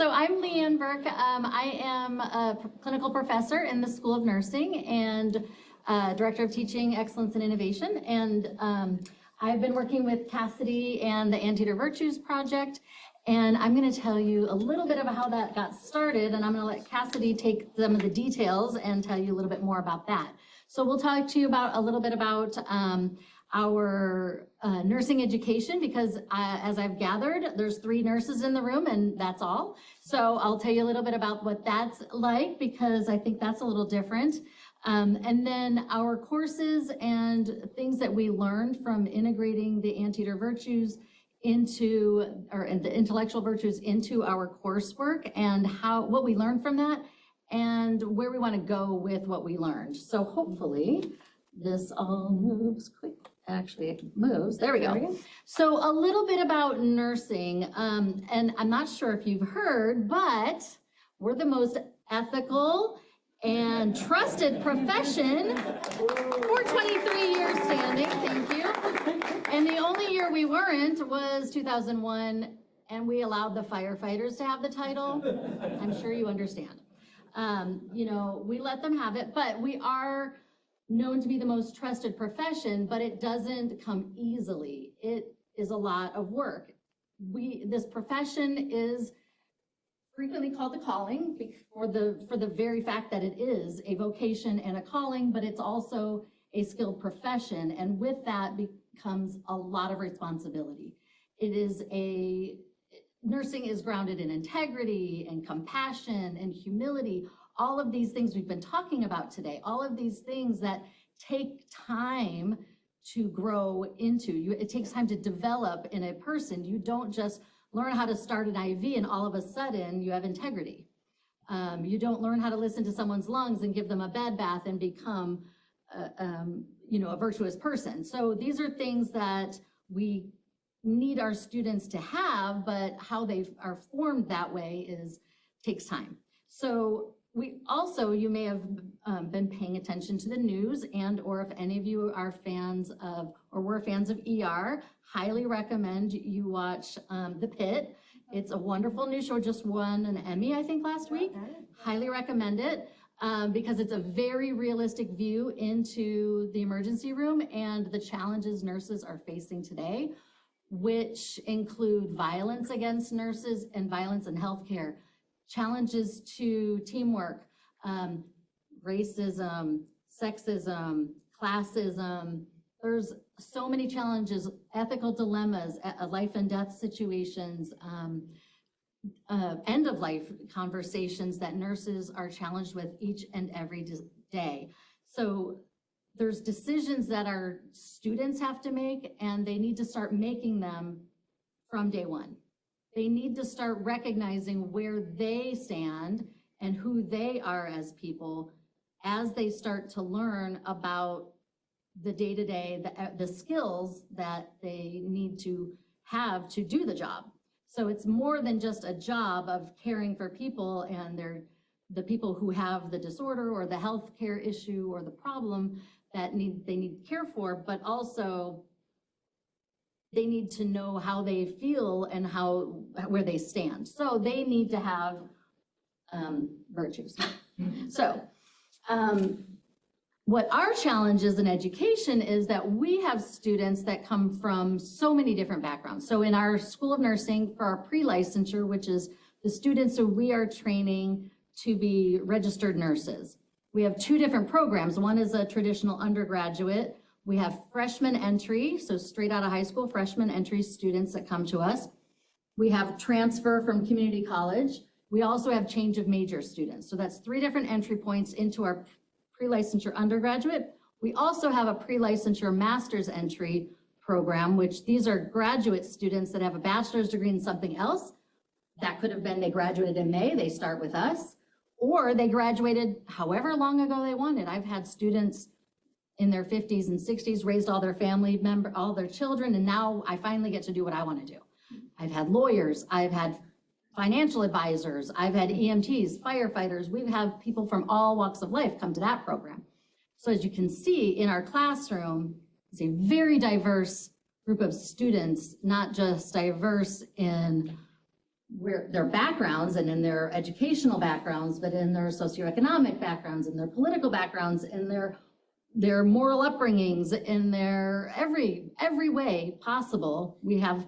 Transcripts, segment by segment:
So I'm Leanne Burke. I am a clinical professor in the School of Nursing and Director of Teaching Excellence and Innovation. And I've been working with Cassidy and the Anteater Virtues Project. And I'm going to tell you a little bit about how that got started. And I'm going to let Cassidy take some of the details and tell you a little bit more about that. So we'll talk to you about a little bit about our nursing education, because as I've gathered, there's 3 nurses in the room and that's all. So I'll tell you a little bit about what that's like, because I think that's a little different. And then our courses and things that we learned from integrating the Anteater virtues into, or the intellectual virtues into our coursework, and what we learned from that and where we want to go with what we learned. So hopefully this all moves quick. Actually, it moves. There we go. So a little bit about nursing. And I'm not sure if you've heard, but we're the most ethical and trusted profession for 23 years standing. Thank you. And the only year we weren't was 2001, and we allowed the firefighters to have the title. I'm sure you understand. You know, we let them have it, but we are known to be the most trusted profession, but it doesn't come easily. It is a lot of work. This profession is frequently called the calling for the very fact that it is a vocation and a calling, but it's also a skilled profession. And with that becomes a lot of responsibility. Nursing is grounded in integrity and compassion and humility. All of these things we've been talking about today, all of these things that take time to grow into. It takes time to develop in a person. You don't just learn how to start an IV and all of a sudden you have integrity. You don't learn how to listen to someone's lungs and give them a bed bath and become a virtuous person. So these are things that we need our students to have, but how they are formed that way takes time. So we also, you may have been paying attention to the news, and or if any of you are fans of, or were fans of ER, highly recommend you watch The Pit. It's a wonderful new show, just won an Emmy, I think, last week. Highly recommend it because it's a very realistic view into the emergency room and the challenges nurses are facing today, which include violence against nurses and violence in healthcare, challenges to teamwork, racism, sexism, classism. There's so many challenges, ethical dilemmas, life and death situations, end of life conversations that nurses are challenged with each and every day. So there's decisions that our students have to make, and they need to start making them from day one. They need to start recognizing where they stand and who they are as people as they start to learn about the day-to-day, the skills that they need to have to do the job. So it's more than just a job of caring for people and the people who have the disorder or the healthcare issue or the problem that they need care for, but also they need to know how they feel and where they stand. So they need to have virtues. So what our challenge is in education is that we have students that come from so many different backgrounds. So in our School of Nursing, for our pre-licensure, which is the students who we are training to be registered nurses, we have 2 different programs. One is a traditional undergraduate. We have freshman entry, so straight out of high school, freshman entry students that come to us. We have transfer from community college. We also have change of major students. So that's 3 different entry points into our pre-licensure undergraduate. We also have a pre-licensure master's entry program, which these are graduate students that have a bachelor's degree in something else. That could have been they graduated in May, they start with us, or they graduated however long ago they wanted. I've had students in their 50s and 60s, raised all their family members, all their children, and now I finally get to do what I want to do. I've had lawyers, I've had financial advisors, I've had EMTs, firefighters. We've had people from all walks of life come to that program. So as you can see in our classroom, it's a very diverse group of students, not just diverse in their backgrounds and in their educational backgrounds, but in their socioeconomic backgrounds, in their political backgrounds, in their moral upbringings, in their every way possible. We have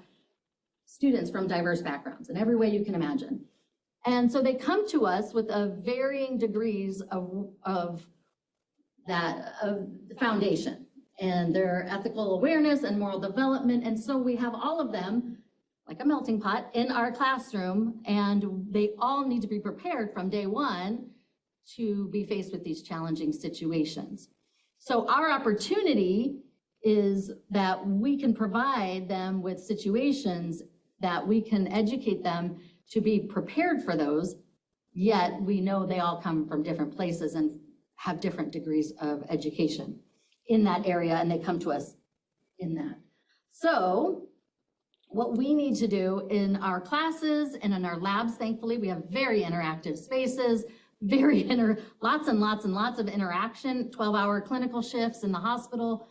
students from diverse backgrounds in every way you can imagine. And so they come to us with varying degrees of the foundation and their ethical awareness and moral development. And so we have all of them, like a melting pot, in our classroom, and they all need to be prepared from day one to be faced with these challenging situations. So our opportunity is that we can provide them with situations that we can educate them to be prepared for those, yet we know they all come from different places and have different degrees of education in that area, and they come to us in that. So what we need to do in our classes and in our labs, thankfully, we have very interactive spaces, lots and lots of interaction, 12-hour clinical shifts in the hospital,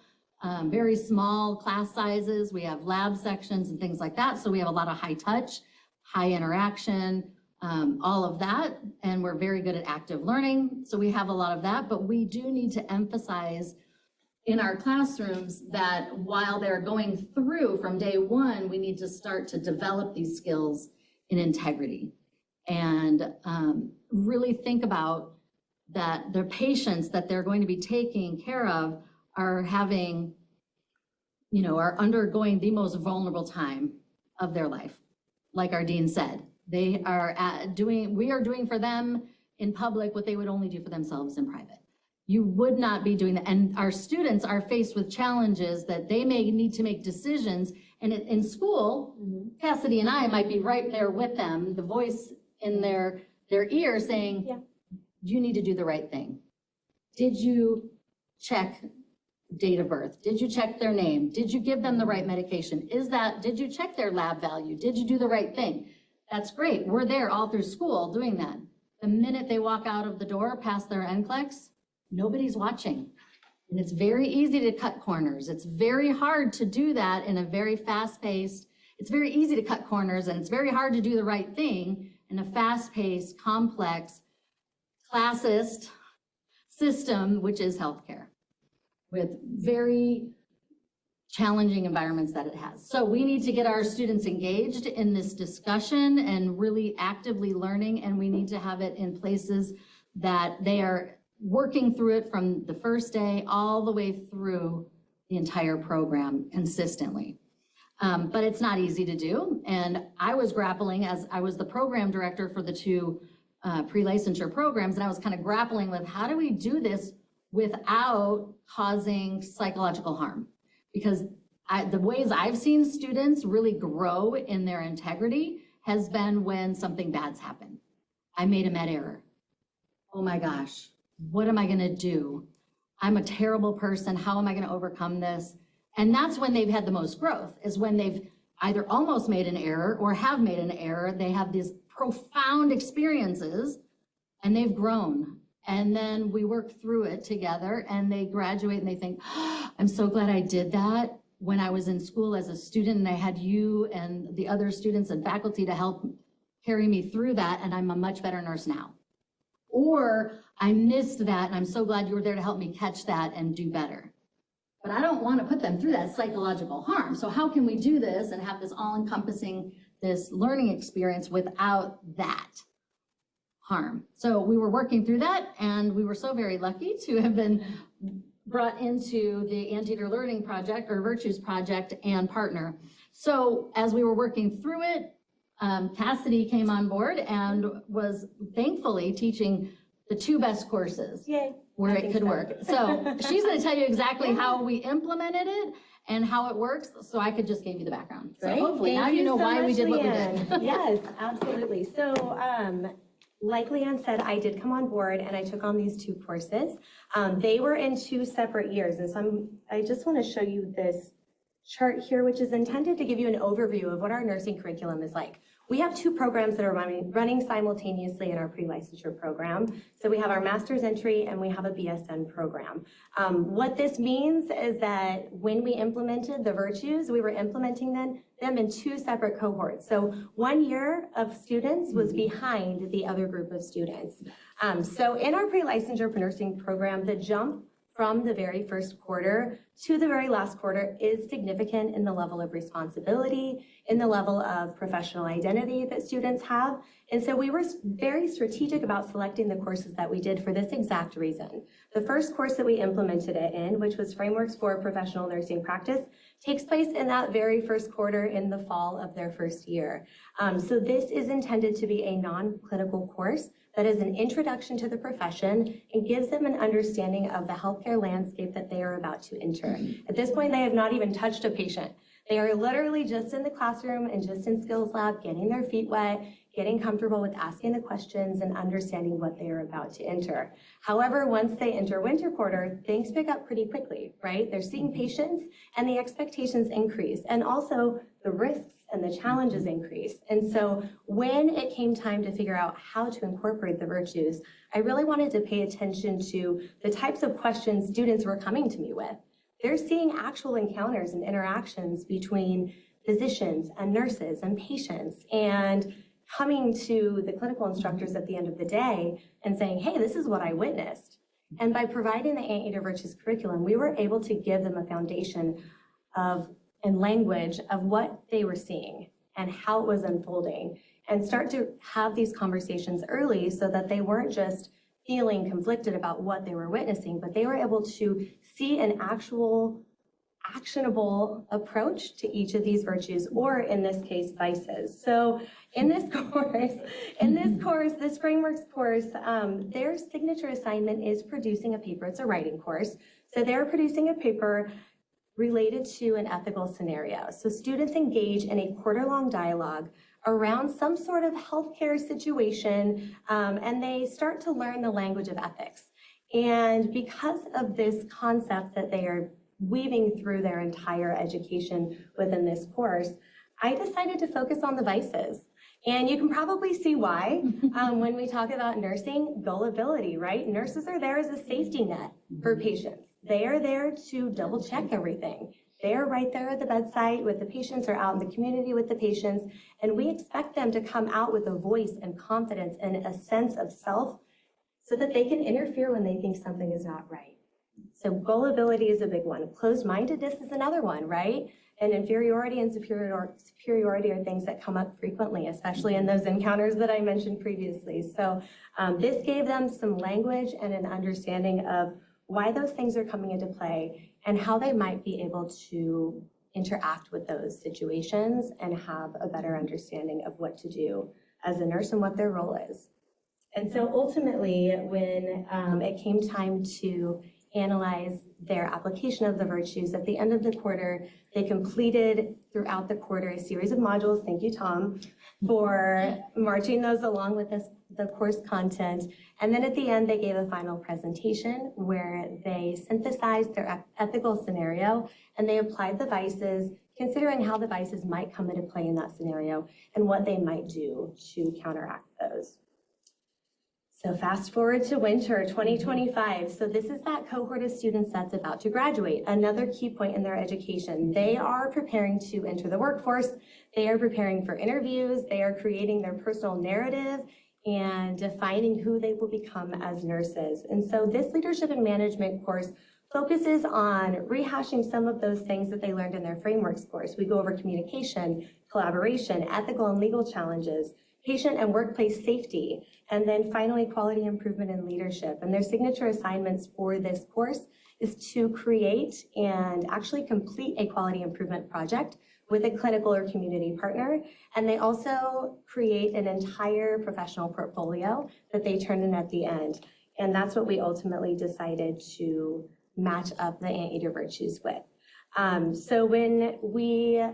very small class sizes. We have lab sections and things like that. So we have a lot of high touch, high interaction, all of that. And we're very good at active learning. So we have a lot of that, but we do need to emphasize in our classrooms that while they're going through from day one, we need to start to develop these skills in integrity and really think about that the patients that they're going to be taking care of are having, are undergoing the most vulnerable time of their life. Like our dean said, we are doing for them in public what they would only do for themselves in private. You would not be doing that. And our students are faced with challenges that they may need to make decisions. And in school, Cassidy and I might be right there with them, the voice in their ear saying, yeah, you need to do the right thing. Did you check date of birth? Did you check their name? Did you give them the right medication? Did you check their lab value? Did you do the right thing? That's great. We're there all through school doing that. The minute they walk out of the door past their NCLEX, nobody's watching. And it's very easy to cut corners. It's very hard to do that in a very fast-paced, it's very easy to cut corners, and it's very hard to do the right thing in a fast-paced, complex, classist system, which is healthcare, with very challenging environments that it has. So we need to get our students engaged in this discussion and really actively learning, and we need to have it in places that they are working through it from the first day all the way through the entire program consistently. But it's not easy to do. And I was grappling, as I was the program director for the two pre-licensure programs, and I was kind of grappling with how do we do this without causing psychological harm? Because the ways I've seen students really grow in their integrity has been when something bad's happened. I made a med error. Oh my gosh. What am I going to do? I'm a terrible person. How am I going to overcome this? And that's when they've had the most growth, is when they've either almost made an error or have made an error. They have these profound experiences and they've grown. And then we work through it together and they graduate and they think, oh, I'm so glad I did that when I was in school as a student and I had you and the other students and faculty to help carry me through that, and I'm a much better nurse now. Or I missed that and I'm so glad you were there to help me catch that and do better. But I don't want to put them through that psychological harm. So how can we do this and have this all-encompassing, this learning experience without that harm? So we were working through that, and we were so very lucky to have been brought into the Anteater Learning Project or Virtues Project and partner. So as we were working through it, Cassidy came on board and was thankfully teaching the two best courses. Yay. Where it could work. So she's going to tell you exactly how we implemented it and how it works. So I could just give you the background. So hopefully now you know why we did what we did. Yes, absolutely. So like Leanne said, I did come on board and I took on these two courses. They were in 2 separate years. And so I just want to show you this chart here, which is intended to give you an overview of what our nursing curriculum is like. We have two programs that are running simultaneously in our pre-licensure program. So we have our master's entry and we have a BSN program. What this means is that when we implemented the virtues, we were implementing them in two separate cohorts. So 1 year of students was behind the other group of students. So in our pre-licensure for nursing program, the jump from the very first quarter to the very last quarter is significant in the level of responsibility, in the level of professional identity that students have. And so we were very strategic about selecting the courses that we did for this exact reason. The first course that we implemented it in, which was Frameworks for Professional Nursing Practice, takes place in that very first quarter in the fall of their first year. So this is intended to be a non-clinical course that is an introduction to the profession and gives them an understanding of the healthcare landscape that they are about to enter. At this point, they have not even touched a patient. They are literally just in the classroom and just in skills lab, getting their feet wet, getting comfortable with asking the questions and understanding what they are about to enter. However, once they enter winter quarter, things pick up pretty quickly, right? They're seeing patients and the expectations increase, and also the risks and the challenges increase. And so when it came time to figure out how to incorporate the virtues, I really wanted to pay attention to the types of questions students were coming to me with. They're seeing actual encounters and interactions between physicians and nurses and patients, and coming to the clinical instructors at the end of the day and saying, hey, this is what I witnessed. And by providing the Anteater Virtues curriculum, we were able to give them a foundation and language of what they were seeing and how it was unfolding, and start to have these conversations early so that they weren't just feeling conflicted about what they were witnessing, but they were able to see an actual actionable approach to each of these virtues, or in this case, vices. So in this course, this frameworks course, their signature assignment is producing a paper. It's a writing course. So they're producing a paper related to an ethical scenario. So students engage in a quarter-long dialogue around some sort of healthcare situation, and they start to learn the language of ethics. And because of this concept that they are weaving through their entire education within this course, I decided to focus on the vices. And you can probably see why when we talk about nursing, gullibility, right? Nurses are there as a safety net for patients. They are there to double check everything. They are right there at the bedside with the patients or out in the community with the patients. And we expect them to come out with a voice and confidence and a sense of self so that they can interfere when they think something is not right. So gullibility is a big one. Closed-mindedness is another one, right? And inferiority and superiority are things that come up frequently, especially in those encounters that I mentioned previously. So this gave them some language and an understanding of why those things are coming into play and how they might be able to interact with those situations and have a better understanding of what to do as a nurse and what their role is. And so ultimately, when it came time to analyze their application of the virtues at the end of the quarter, they completed throughout the quarter a series of modules. Thank you, Tom, for marching those along with the course content. And then at the end, they gave a final presentation where they synthesized their ethical scenario and they applied the vices, considering how the vices might come into play in that scenario and what they might do to counteract those. So fast forward to winter 2025. So this is that cohort of students that's about to graduate. Another key point in their education. They are preparing to enter the workforce. They are preparing for interviews. They are creating their personal narrative and defining who they will become as nurses. And so this leadership and management course focuses on rehashing some of those things that they learned in their frameworks course. We go over communication, collaboration, ethical and legal challenges, patient and workplace safety, and then finally quality improvement and leadership. And their signature assignments for this course is to create and actually complete a quality improvement project with a clinical or community partner. And they also create an entire professional portfolio that they turn in at the end. And that's what we ultimately decided to match up the Anteater virtues with. So when we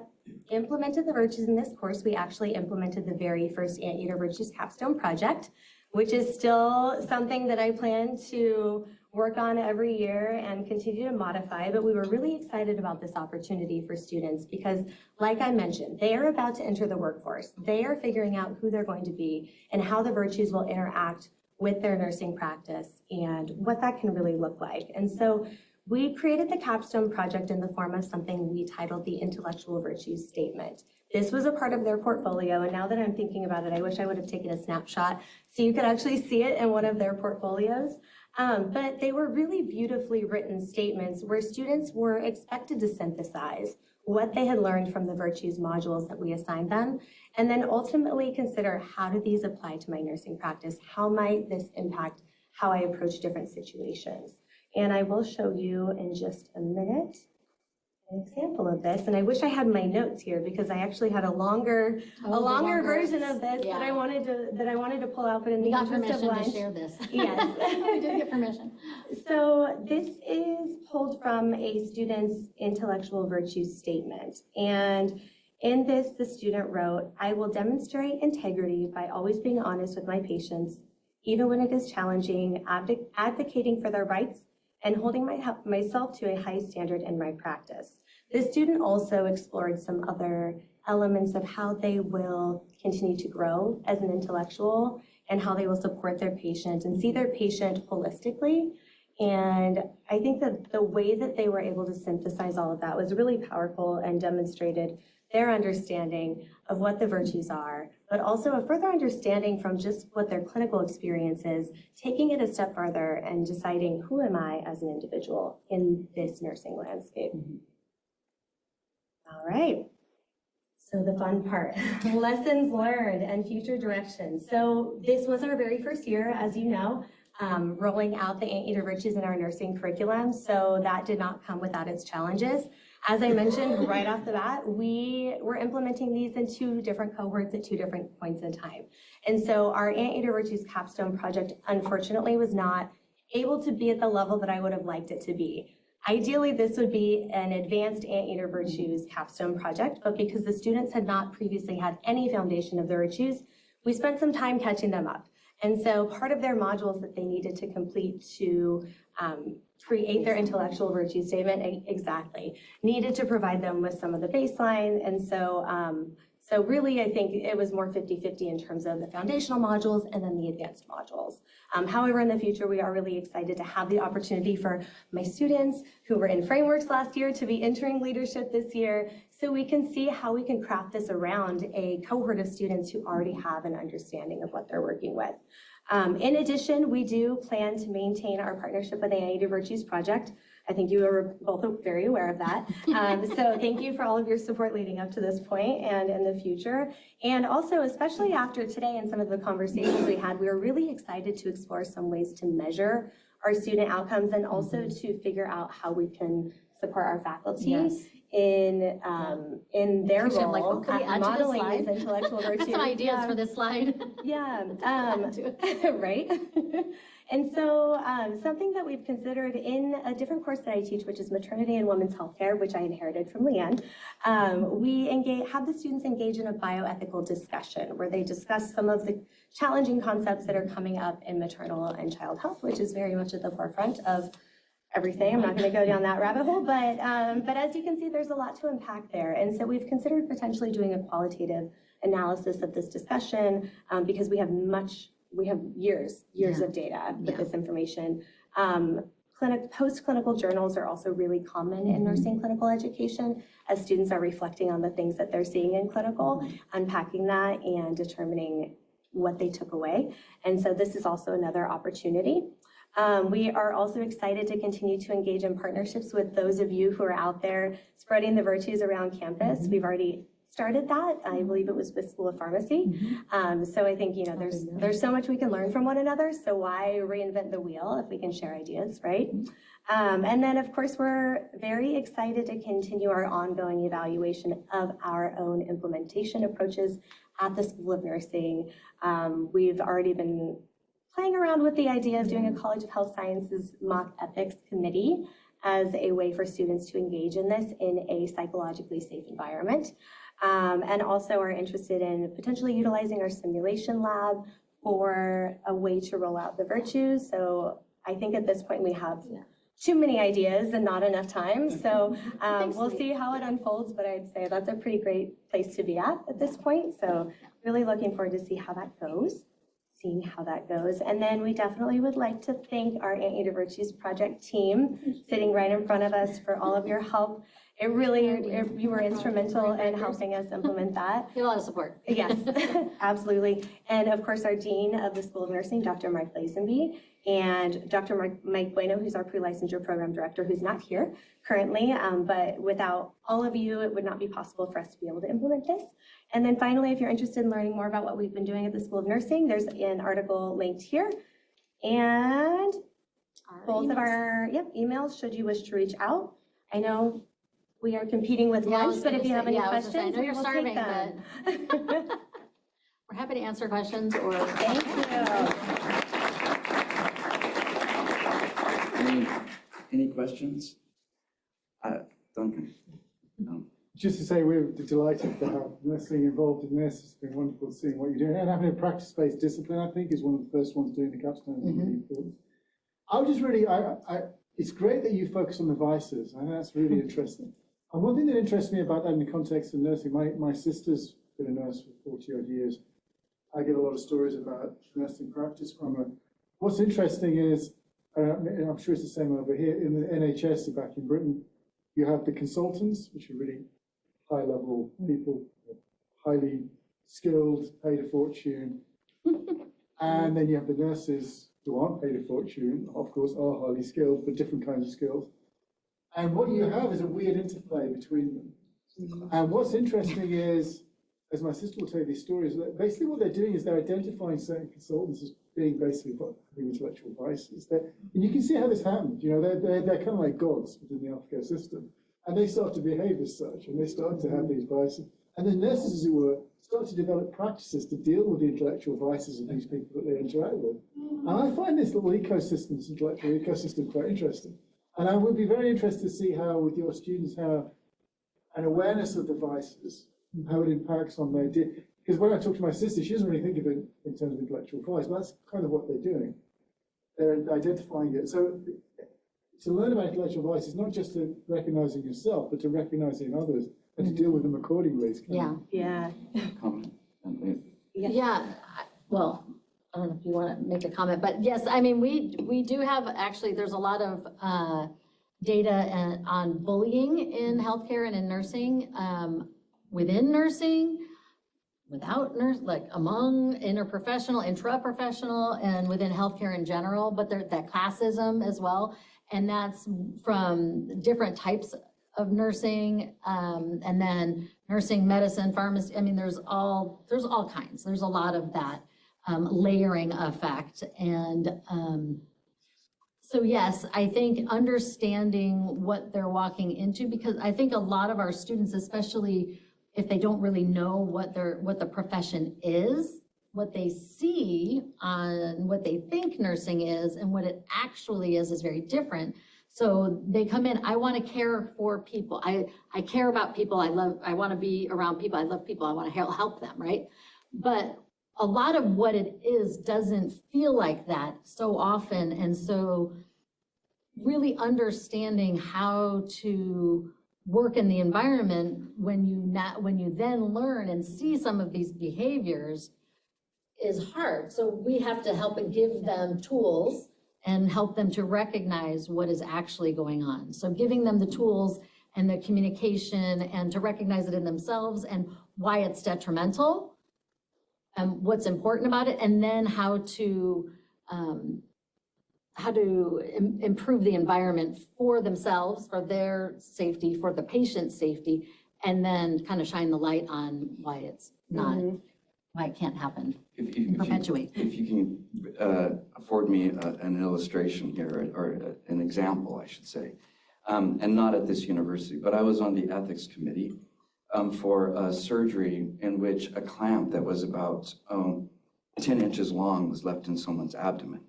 implemented the virtues in this course, we actually implemented the very first Anteater Virtues capstone project, which is still something that I plan to work on every year and continue to modify, but we were really excited about this opportunity for students because, like I mentioned, they are about to enter the workforce. They are figuring out who they're going to be and how the virtues will interact with their nursing practice and what that can really look like. And so we created the capstone project in the form of something we titled the Intellectual Virtues Statement. This was a part of their portfolio, and now that I'm thinking about it, I wish I would have taken a snapshot so you could actually see it in one of their portfolios. But they were really beautifully written statements where students were expected to synthesize what they had learned from the virtues modules that we assigned them, and then ultimately consider, how do these apply to my nursing practice? How might this impact how I approach different situations? And I will show you in just a minute an example of this. And I wish I had my notes here because I actually had a longer version of this that I wanted to pull out. But in the interest of lunch, to share this. Yes, we did get permission. So this is pulled from a student's intellectual virtues statement. And in this, the student wrote, "I will demonstrate integrity by always being honest with my patients, even when it is challenging, advocating for their rights, and holding myself to a high standard in my practice." The student also explored some other elements of how they will continue to grow as an intellectual and how they will support their patient and see their patient holistically. And I think that the way that they were able to synthesize all of that was really powerful and demonstrated their understanding of what the virtues are, but also a further understanding from just what their clinical experience is, taking it a step farther and deciding, who am I as an individual in this nursing landscape? All right. So the fun part, lessons learned and future directions. So this was our very first year, as you know, rolling out the Anteater virtues in our nursing curriculum. So that did not come without its challenges. As I mentioned right off the bat, we were implementing these in 2 different cohorts at 2 different points in time. And so our Anteater virtues capstone project, unfortunately, was not able to be at the level that I would have liked it to be. Ideally, this would be an advanced Anteater virtues capstone project, but because the students had not previously had any foundation of the virtues, we spent some time catching them up. And so part of their modules that they needed to complete to create their intellectual virtue statement, exactly, needed to provide them with some of the baseline. And so, so really, I think it was more 50-50 in terms of the foundational modules and then the advanced modules. However, in the future, we are really excited to have the opportunity for my students who were in frameworks last year to be entering leadership this year, so we can see how we can craft this around a cohort of students who already have an understanding of what they're working with. In addition, we do plan to maintain our partnership with the Anteater Virtues Project. I think you are both very aware of that. So thank you for all of your support leading up to this point and in the future. And also, especially after today and some of the conversations we had, we were really excited to explore some ways to measure our student outcomes and also to figure out how we can support our faculty in their role at modeling these intellectual virtues. I had some ideas for this slide. Yeah, right? And so something that we've considered in a different course that I teach, which is maternity and women's healthcare, which I inherited from Leanne, we have the students engage in a bioethical discussion where they discuss some of the challenging concepts that are coming up in maternal and child health, which is very much at the forefront of everything. I'm not going to go down that rabbit hole, but as you can see, there's a lot to unpack there. And so we've considered potentially doing a qualitative analysis of this discussion because we have years of data with this information. Post-clinical journals are also really common in nursing clinical education as students are reflecting on the things that they're seeing in clinical, unpacking that and determining what they took away. And so this is also another opportunity. We are also excited to continue to engage in partnerships with those of you who are out there spreading the virtues around campus. We've already started that. I believe it was with School of Pharmacy. So I think, there's so much we can learn from one another. So why reinvent the wheel if we can share ideas, right? And then, of course, we're very excited to continue our ongoing evaluation of our own implementation approaches at the School of Nursing. We've already been playing around with the idea of doing a College of Health Sciences mock ethics committee as a way for students to engage in this in a psychologically safe environment. And also are interested in potentially utilizing our simulation lab for a way to roll out the virtues. So I think at this point we have too many ideas and not enough time. So we'll see how it unfolds, but I'd say that's a pretty great place to be at this point. So really looking forward to see how that goes. Seeing how that goes. And then we definitely would like to thank our Anteater Virtues Project team sitting right in front of us for all of your help. You were instrumental in helping us implement that. You have a lot of support. Yes, absolutely. And of course, our Dean of the School of Nursing, Dr. Mark Lazenby, and Dr. Mike Bueno, who's our pre-licensure program director, who's not here currently. But without all of you, it would not be possible for us to be able to implement this. And then finally, if you're interested in learning more about what we've been doing at the School of Nursing, there's an article linked here. And both of our emails, should you wish to reach out. I know we are competing with lunch, but if you have any questions, I know you're we'll starving, take them. but we're happy to answer questions or. Thank you. Any questions? Duncan? No. Just to say, we're delighted to have nursing involved in this. It's been wonderful seeing what you're doing. And having a practice-based discipline, I think, is one of the first ones doing the capstone. Really important. I was just really, it's great that you focus on the vices. I think that's really interesting. And one thing that interests me about that in the context of nursing, my sister's been a nurse for 40-odd years. I get a lot of stories about nursing practice from her. What's interesting is, I'm sure it's the same over here, in the NHS back in Britain, you have the consultants, which are really high-level people, highly skilled, paid a fortune. And then you have the nurses who aren't paid a fortune, of course, are highly skilled, but different kinds of skills. And what you have is a weird interplay between them. And what's interesting is, as my sister will tell you these stories, basically what they're doing is they're identifying certain consultants as being basically having intellectual vices. And you can see how this happens. You know, they're kind of like gods within the healthcare system. And they start to behave as such, and they start to have these vices. And the nurses, as it were, start to develop practices to deal with the intellectual vices of these people that they interact with. And I find this little ecosystem, this intellectual ecosystem, quite interesting. And I would be very interested to see how, with your students, how an awareness of the vices, how it impacts on their, because when I talk to my sister, she doesn't really think of it in terms of intellectual vice, but that's kind of what they're doing. They're identifying it. So to learn about intellectual vice is not just to recognizing yourself, but to recognizing others and to deal with them accordingly. Yeah. Comment? Yeah, well, I don't know if you want to make a comment, but yes, I mean, we do have, actually, there's a lot of data on bullying in healthcare and in nursing, within nursing, without nurse, like among interprofessional, intraprofessional, and within healthcare in general, but that classism as well. And that's from different types of nursing, and then nursing, medicine, pharmacy. I mean, there's all kinds. There's a lot of that layering effect. And so yes, I think understanding what they're walking into, because I think a lot of our students, especially if they don't really know what the profession is, what they see on what they think nursing is and what it actually is very different. So they come in, I want to care for people. I care about people. I want to be around people. I love people. I want to help them, right? But a lot of what it is doesn't feel like that so often. And so really understanding how to work in the environment when you then learn and see some of these behaviors is hard. So we have to help and give them tools and help them to recognize what is actually going on. So giving them the tools and the communication and to recognize it in themselves and why it's detrimental and what's important about it, and then how to improve the environment for themselves, for their safety, for the patient's safety, and then kind of shine the light on why it's not, why it can't happen. Perpetuate. If you can afford me an illustration here, or an example, I should say, and not at this university, but I was on the ethics committee for a surgery in which a clamp that was about 10 inches long was left in someone's abdomen.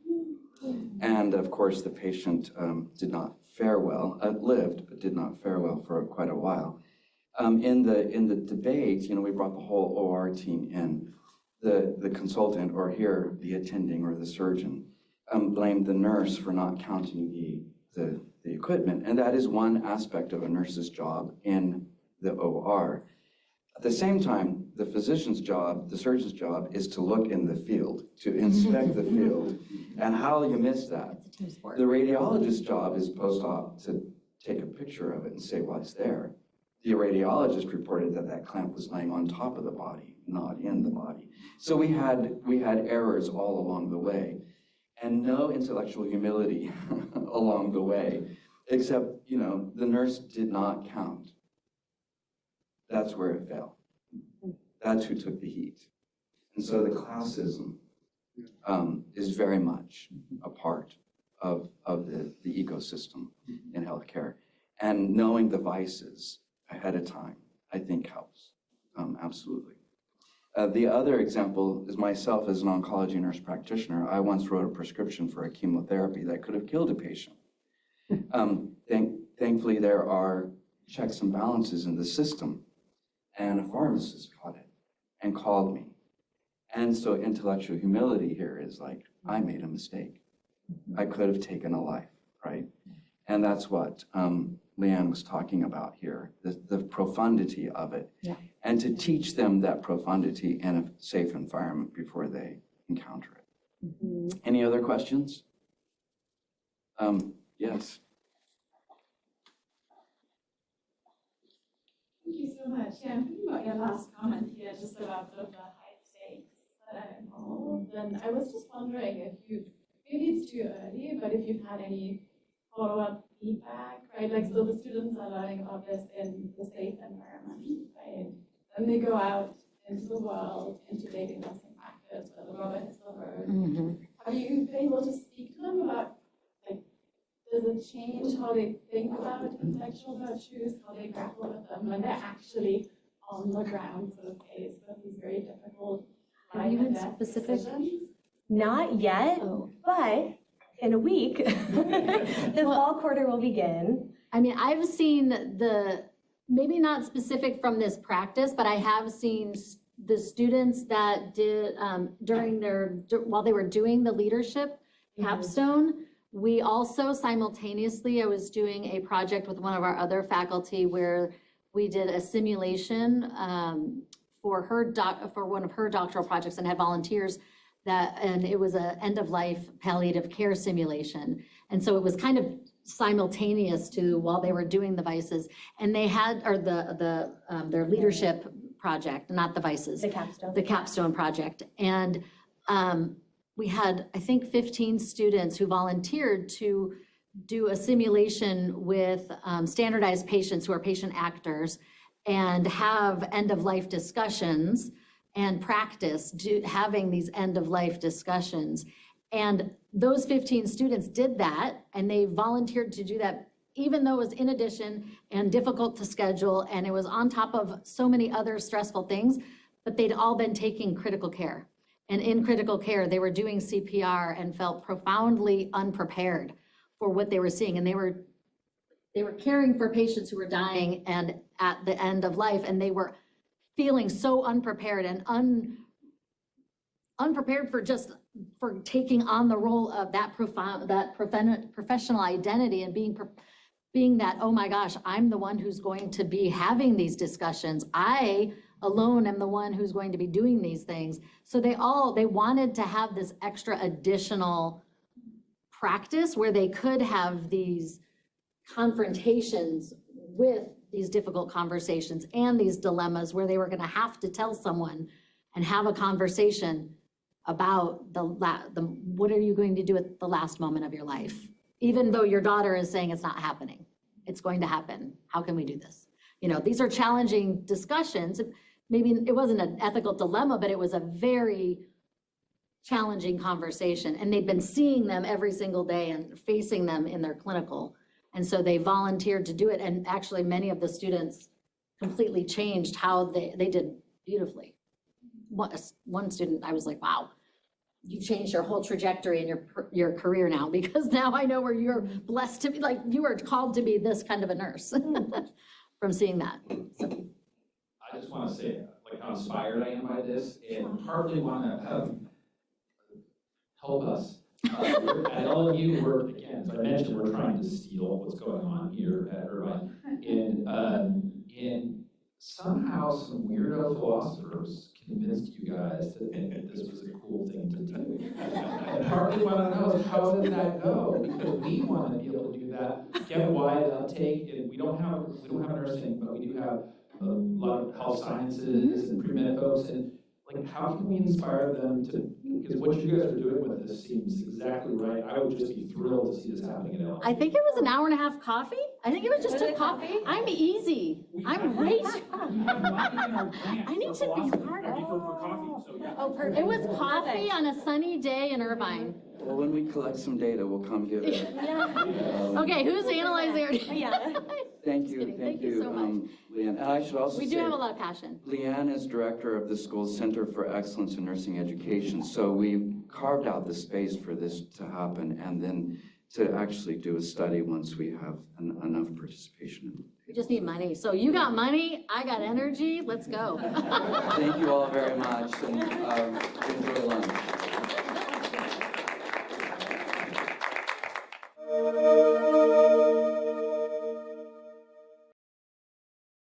And of course, the patient did not fare well, lived, but did not fare well for quite a while. In the debate, you know, we brought the whole OR team in. The consultant, or here, the attending or the surgeon, blamed the nurse for not counting the equipment, and that is one aspect of a nurse's job in the OR. At the same time, the physician's job, the surgeon's job, is to look in the field, to inspect the field, and how you miss that. It's a team sport. The radiologist's job is post-op to take a picture of it and say what's there. The radiologist reported that that clamp was laying on top of the body, not in the body. So we had errors all along the way, and no intellectual humility along the way, except, you know, the nurse did not count. That's where it fell. That's who took the heat. And so the classism is very much a part of the ecosystem in healthcare. And knowing the vices ahead of time, I think helps, absolutely. The other example is myself as an oncology nurse practitioner. I once wrote a prescription for a chemotherapy that could have killed a patient. Thankfully, there are checks and balances in the system, and a pharmacist caught it and called me. And so intellectual humility here is like, I made a mistake. I could have taken a life, right? And that's what Leanne was talking about here, the profundity of it. Yeah. And to teach them that profundity in a safe environment before they encounter it. Any other questions? Yes. Thank you so much. Yeah, I'm thinking about your last comment here, just about sort of the high stakes that are involved. And I was just wondering if you, maybe it's too early, but if you've had any follow-up feedback, right? Like, so the students are learning about this in the safe environment, right? Then they go out into the world, into daily nursing practice, where the rubber hits the road. Have you been able to speak to them about, like, does it change how they think about intellectual virtues, how they grapple with them when they're actually on the ground, sort of faced with these very difficult life and death decisions? Not yet, but in a week, the fall quarter will begin. I mean, I've seen maybe not specific from this practice, but I have seen the students that did while they were doing the leadership capstone. We also simultaneously, I was doing a project with one of our other faculty where we did a simulation for one of her doctoral projects and had volunteers and it was an end-of-life palliative care simulation. And so it was kind of simultaneous to while they were doing the vices, and they had, or their leadership project, not the vices. The capstone project. And we had, I think, 15 students who volunteered to do a simulation with standardized patients who are patient actors and have end-of-life discussions and practice having these end-of-life discussions. And those 15 students did that, and they volunteered to do that, even though it was in addition and difficult to schedule, and it was on top of so many other stressful things, but they'd all been taking critical care. And in critical care, they were doing CPR and felt profoundly unprepared for what they were seeing. And they were caring for patients who were dying and at the end of life, and they were feeling so unprepared and unprepared for taking on the role of that professional identity and being that, oh my gosh, I'm the one who's going to be having these discussions. I alone am the one who's going to be doing these things. So they wanted to have this extra additional practice where they could have these confrontations with these difficult conversations and these dilemmas where they were going to have to tell someone and have a conversation about what are you going to do at the last moment of your life? Even though your daughter is saying it's not happening, it's going to happen. How can we do this? You know, these are challenging discussions. Maybe it wasn't an ethical dilemma, but it was a very challenging conversation. And they've been seeing them every single day and facing them in their clinical. And so they volunteered to do it. And actually many of the students completely changed how they did beautifully. One student, I was like, wow, you changed your whole trajectory in your career now, because now I know where you're blessed to be, like you are called to be this kind of a nurse from seeing that. So. I just want to say like how inspired I am by this, and partly want to help us At LMU, again, as I mentioned, we're trying to steal what's going on here at Irvine. And somehow some weirdo philosophers convinced you guys to think that this was a cool thing to do. And partly what I know is how did that go? Because we want to be able to do that, get wide uptake, and we don't have nursing, but we do have a lot of health sciences and pre-med folks, and like how can we inspire them to, because what you guys are doing with this seems exactly right. I would just be thrilled to see this happening at LMU. I think it was an hour and a half coffee. I think it was just a coffee. I'm easy. I'm great. I need to be part of it. Oh, perfect. It was coffee on a sunny day in Irvine. Well, when we collect some data, we'll come give it. Okay, who's analyzing our data? Yeah. Thank you, Thank you so much. Leanne. And I should also We say, do have a lot of passion. Leanne is director of the school's Center for Excellence in Nursing Education. So we've carved out the space for this to happen and then to actually do a study once we have enough participation. We just need money. So you got money, I got energy, let's go. Thank you all very much and enjoy lunch.